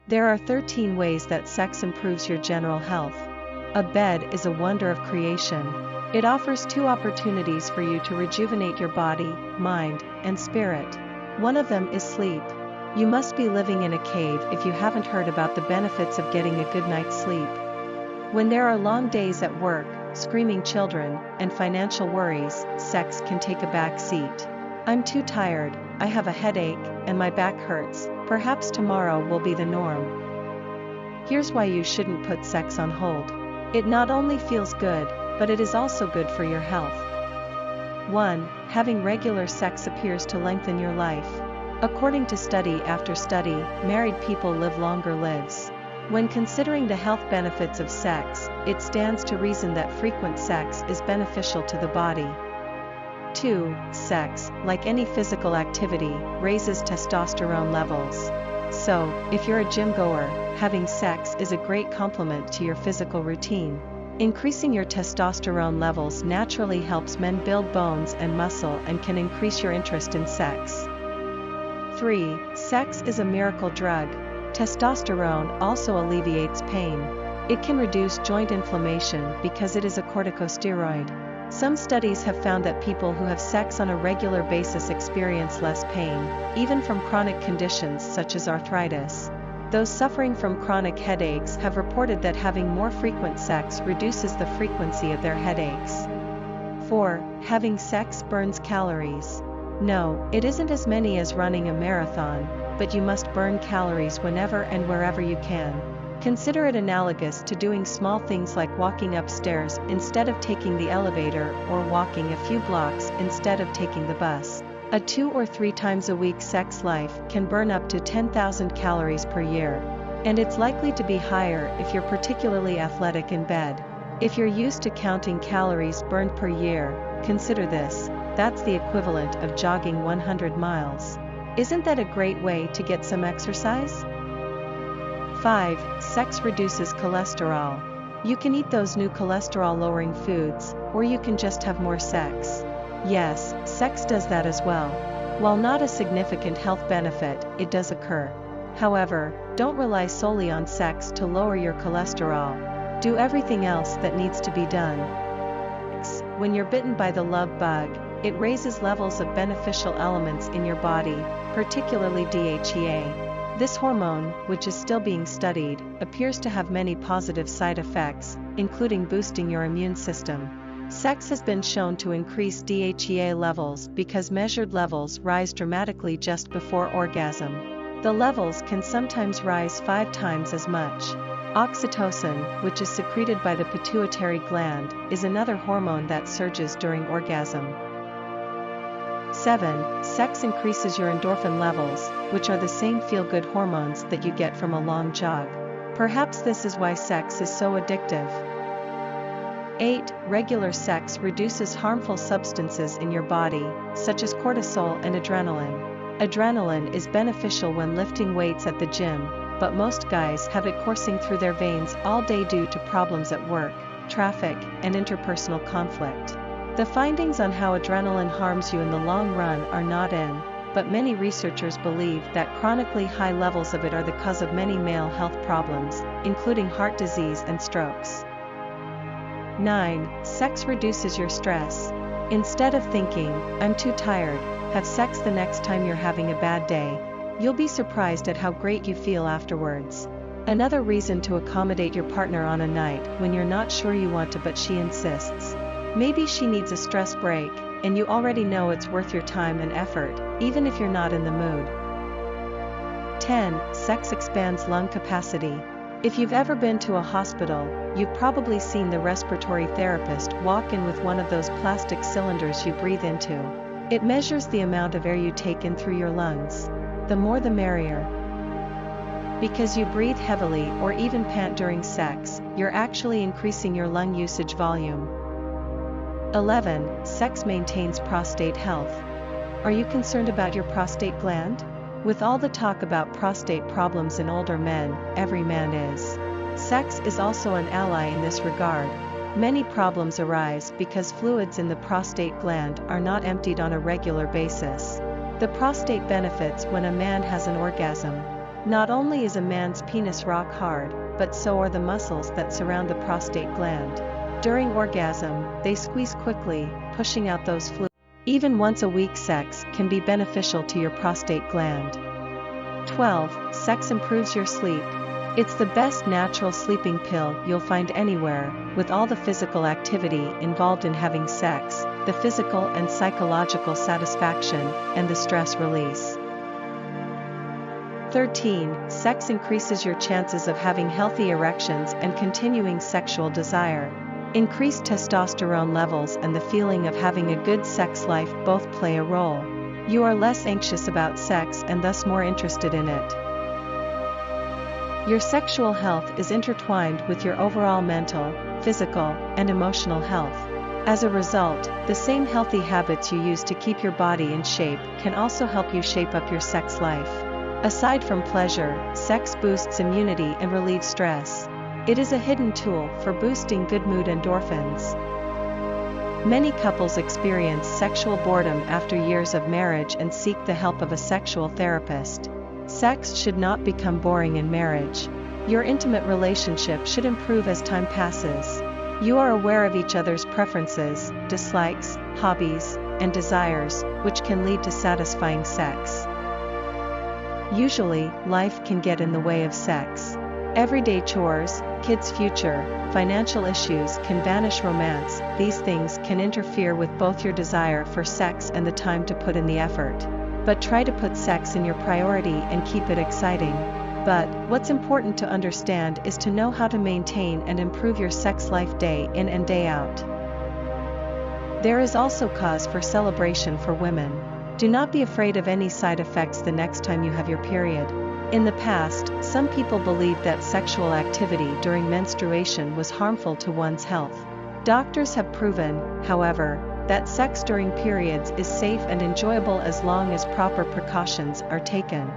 There are 13 ways that sex improves your general health. A bed is a wonder of creation. It offers 2 opportunities for you to rejuvenate your body, mind, and spirit. One of them is sleep. You must be living in a cave if you haven't heard about the benefits of getting a good night's sleep. When there are long days at work, screaming children, and financial worries, sex can take a back seat. I'm too tired, I have a headache, and my back hurts. Perhaps tomorrow will be the norm. Here's why you shouldn't put sex on hold. It not only feels good, but it is also good for your health. 1. Having regular sex appears to lengthen your life. According to study after study, married people live longer lives. When considering the health benefits of sex, it stands to reason that frequent sex is beneficial to the body. 2. Sex, like any physical activity, raises testosterone levels. So, if you're a gym goer, having sex is a great complement to your physical routine. Increasing your testosterone levels naturally helps men build bones and muscle and can increase your interest in sex. 3. Sex is a miracle drug. Testosterone also alleviates pain. It can reduce joint inflammation because it is a corticosteroid. Some studies have found that people who have sex on a regular basis experience less pain, even from chronic conditions such as arthritis. Those suffering from chronic headaches have reported that having more frequent sex reduces the frequency of their headaches. 4. Having sex burns calories. No, it isn't as many as running a marathon, but you must burn calories whenever and wherever you can. Consider it analogous to doing small things like walking upstairs instead of taking the elevator or walking a few blocks instead of taking the bus. A 2 or 3 times a week sex life can burn up to 10,000 calories per year. And it's likely to be higher if you're particularly athletic in bed. If you're used to counting calories burned per year, consider this: that's the equivalent of jogging 100 miles. Isn't that a great way to get some exercise? 5. Sex reduces cholesterol. You can eat those new cholesterol-lowering foods, or you can just have more sex. Yes, sex does that as well. While not a significant health benefit, it does occur. However, don't rely solely on sex to lower your cholesterol. Do everything else that needs to be done. When you're bitten by the love bug, it raises levels of beneficial elements in your body, particularly DHEA. This hormone, which is still being studied, appears to have many positive side effects, including boosting your immune system. Sex has been shown to increase DHEA levels because measured levels rise dramatically just before orgasm. The levels can sometimes rise 5 times as much. Oxytocin, which is secreted by the pituitary gland, is another hormone that surges during orgasm. 7. Sex increases your endorphin levels, which are the same feel-good hormones that you get from a long jog. Perhaps this is why sex is so addictive. 8. Regular sex reduces harmful substances in your body, such as cortisol and adrenaline. Adrenaline is beneficial when lifting weights at the gym, but most guys have it coursing through their veins all day due to problems at work, traffic, and interpersonal conflict. The findings on how adrenaline harms you in the long run are not in, but many researchers believe that chronically high levels of it are the cause of many male health problems, including heart disease and strokes. 9. Sex reduces your stress. Instead of thinking, "I'm too tired," have sex the next time you're having a bad day. You'll be surprised at how great you feel afterwards. Another reason to accommodate your partner on a night when you're not sure you want to but she insists. Maybe she needs a stress break, and you already know it's worth your time and effort, even if you're not in the mood. 10. Sex expands lung capacity. If you've ever been to a hospital, you've probably seen the respiratory therapist walk in with one of those plastic cylinders you breathe into. It measures the amount of air you take in through your lungs. The more the merrier. Because you breathe heavily or even pant during sex, you're actually increasing your lung usage volume. 11. Sex maintains prostate health. Are you concerned about your prostate gland? With all the talk about prostate problems in older men, every man is. Sex is also an ally in this regard. Many problems arise because fluids in the prostate gland are not emptied on a regular basis. The prostate benefits when a man has an orgasm. Not only is a man's penis rock hard, but so are the muscles that surround the prostate gland. During orgasm, they squeeze quickly, pushing out those fluids. Even once a week sex can be beneficial to your prostate gland. 12. Sex improves your sleep. It's the best natural sleeping pill you'll find anywhere, with all the physical activity involved in having sex, the physical and psychological satisfaction, and the stress release. 13. Sex increases your chances of having healthy erections and continuing sexual desire. Increased testosterone levels and the feeling of having a good sex life both play a role. You are less anxious about sex and thus more interested in it. Your sexual health is intertwined with your overall mental, physical, and emotional health. As a result, the same healthy habits you use to keep your body in shape can also help you shape up your sex life. Aside from pleasure, sex boosts immunity and relieves stress. It is a hidden tool for boosting good mood endorphins. Many couples experience sexual boredom after years of marriage and seek the help of a sexual therapist. Sex should not become boring in marriage. Your intimate relationship should improve as time passes. You are aware of each other's preferences, dislikes, hobbies, and desires, which can lead to satisfying sex. Usually, life can get in the way of sex. Everyday chores, kids' future, financial issues can banish romance. These things can interfere with both your desire for sex and the time to put in the effort. But try to put sex in your priority and keep it exciting. But, what's important to understand is to know how to maintain and improve your sex life day in and day out. There is also cause for celebration for women. Do not be afraid of any side effects the next time you have your period. In the past, some people believed that sexual activity during menstruation was harmful to one's health. Doctors have proven, however, that sex during periods is safe and enjoyable as long as proper precautions are taken.